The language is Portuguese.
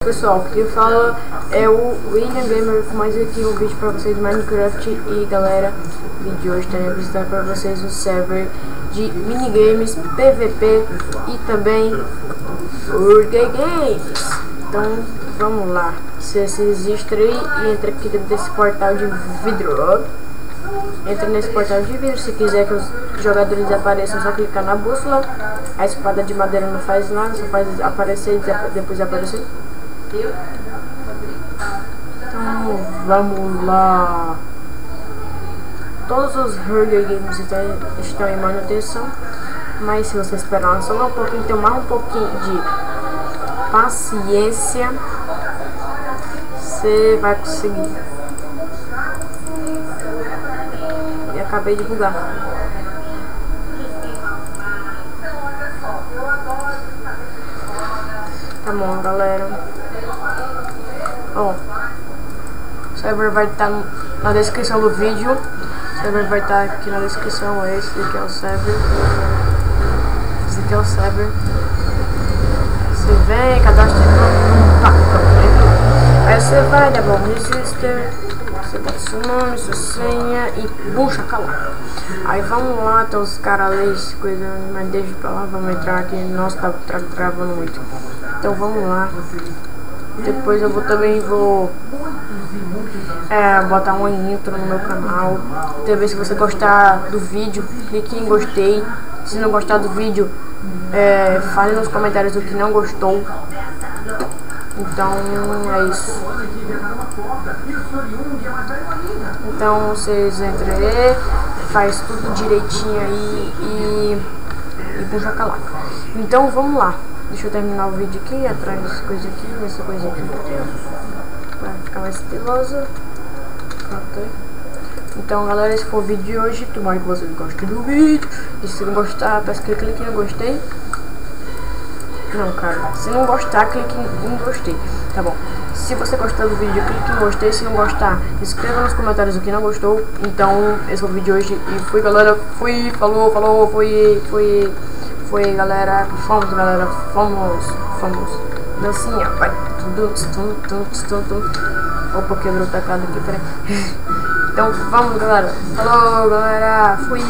Pessoal, quem fala é o William Gamer com mais aqui um vídeo pra vocês de Minecraft. E galera, o vídeo de hoje também apresentar pra vocês um server de minigames, PVP e também Burger Games. Então vamos lá, se você existe aí e entra aqui dentro desse portal de vidro. Entra nesse portal de vidro. Se quiser que os jogadores apareçam, é só clicar na bússola. A espada de madeira não faz nada, só faz aparecer e depois aparecer. Então vamos lá. Todos os Burger Games estão em manutenção, mas se você esperar só um pouquinho, ter mais um pouquinho de paciência, você vai conseguir. E acabei de bugar. Tá bom, galera. Ó, o server vai estar na descrição do vídeo. O server vai estar aqui na descrição. Esse aqui é o server. Esse aqui é o server. Você vem, cadastra aí você vai dar bom register. Você bota seu nome, sua senha e puxa calar. Aí vamos lá, tem os caras ali, coisa, mas deixa pra lá, vamos entrar aqui. Nossa, tá travando muito. Então vamos lá. Depois eu também vou botar uma intro no meu canal. Também, se você gostar do vídeo, clique em gostei. Se não gostar do vídeo, fale nos comentários o que não gostou. Então é isso. Então vocês entram aí, faz tudo direitinho aí e puxa calar. Então vamos lá. Deixa eu terminar o vídeo aqui, atrás dessa coisa aqui, pra ficar mais estilosa. Pronto. Então galera, esse foi o vídeo de hoje. Tomara que vocês gostem do vídeo. E se não gostar, peço que clique em gostei. Não, cara, se não gostar, clique em gostei. Tá bom. Se você gostar do vídeo, clique em gostei. Se não gostar, escreva nos comentários o que não gostou. Então, esse foi o vídeo de hoje. E fui, galera. Fui, falou, foi, galera. Fomos, galera. Fomos. Dancinha, vai. Opa, quebrou o teclado aqui, peraí. Então, vamos, galera. Falou, galera. Fui.